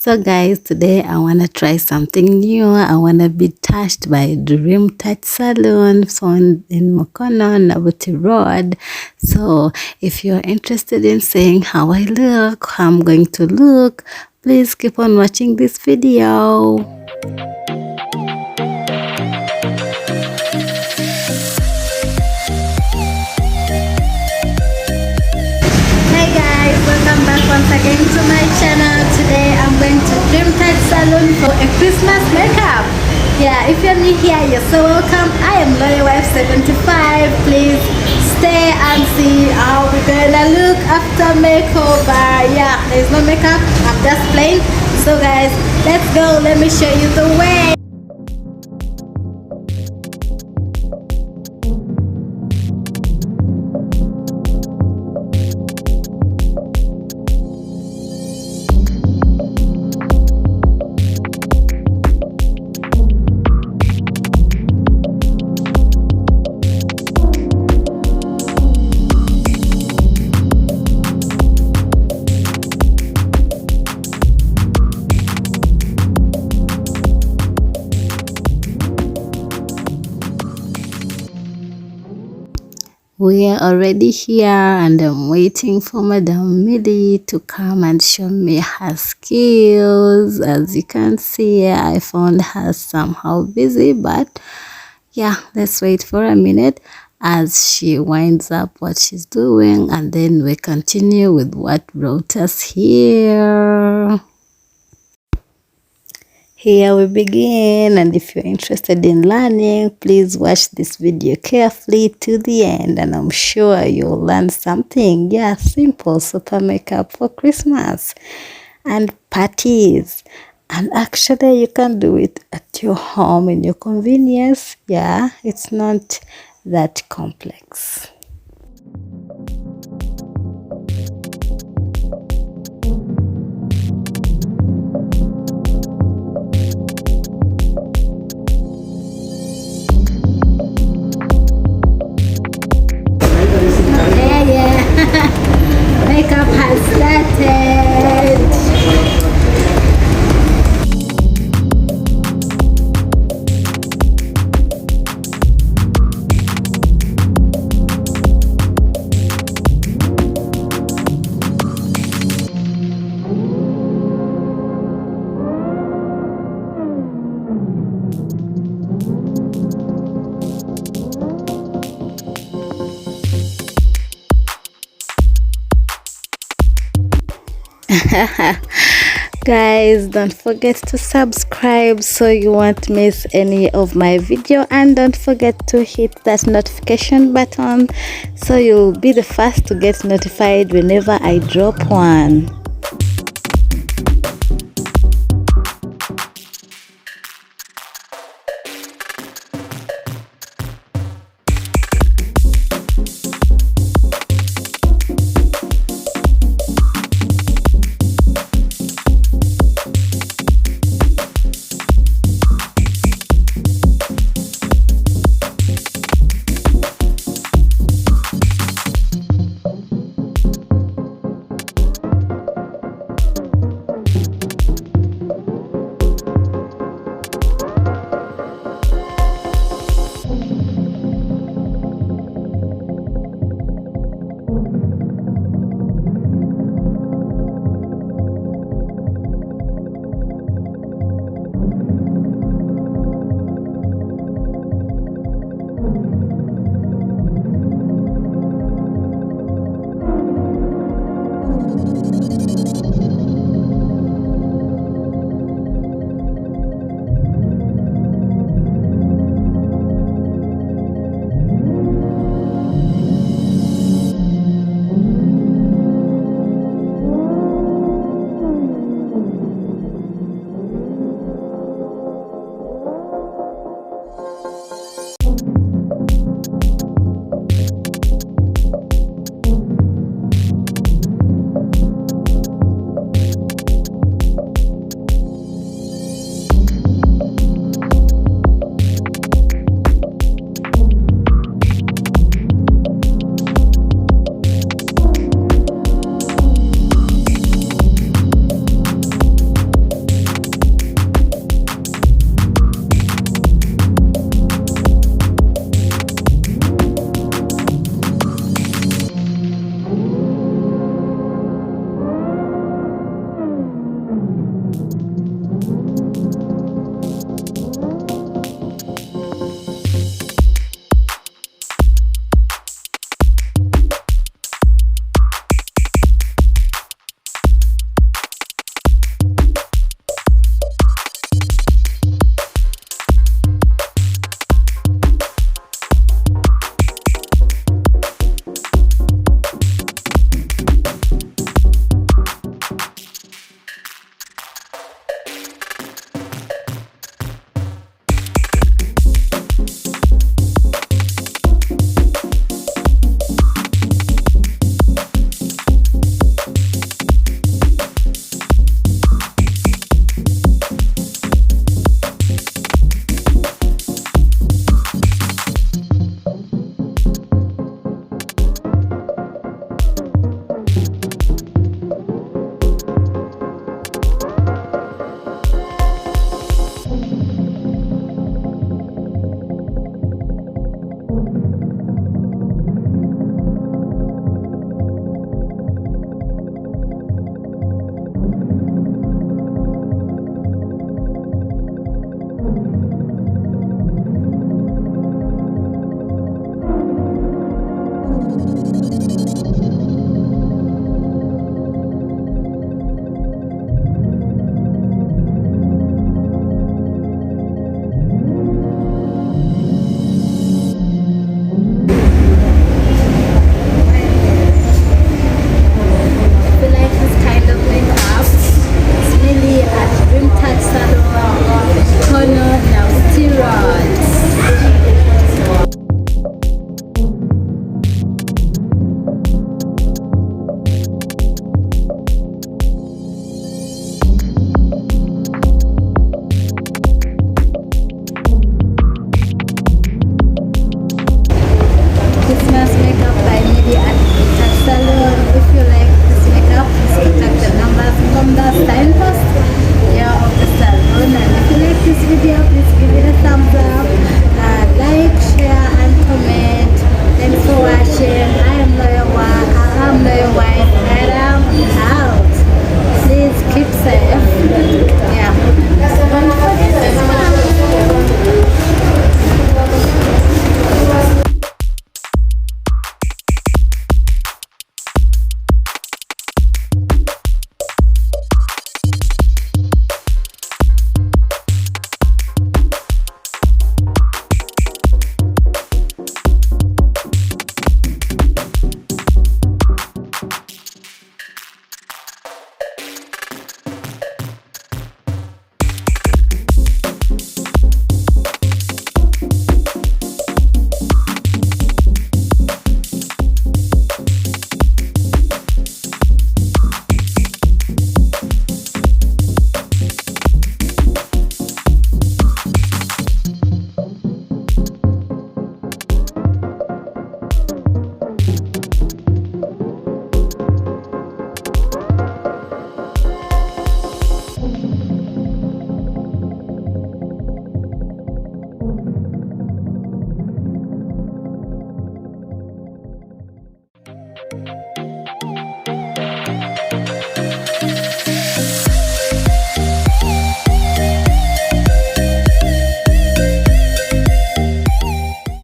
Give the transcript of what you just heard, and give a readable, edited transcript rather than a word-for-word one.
So guys, today I want to try something new. I want to be touched by Dream Touch Salon found in Mukono, Nabuti Road. So if you're interested in seeing how I look, how I'm going to look, please keep on watching this video. Hey guys, welcome back once again to my channel. Today I'm going to Dream Touch Salon for a Christmas makeup. Yeah, if you're new here, you're so welcome. I am Loyal Wife 75. Please stay and see how we're gonna look after makeover. Yeah, there's no makeup, I'm just plain. So guys, let's go. Let me show you the way. We are already here and I'm waiting for Madam Millie to come and show me her skills. As you can see, I found her somehow busy, but yeah, let's wait for a minute as she winds up what she's doing, and then we continue with what brought us here. Here we begin, and if you're interested in learning, please watch this video carefully to the end, and I'm sure you'll learn something. Yeah, simple super makeup for Christmas and parties. And actually you can do it at your home in your convenience. Yeah, it's not that complex. Makeup has started. Guys, don't forget to subscribe so you won't miss any of my video, and don't forget to hit that notification button so you'll be the first to get notified whenever I drop one.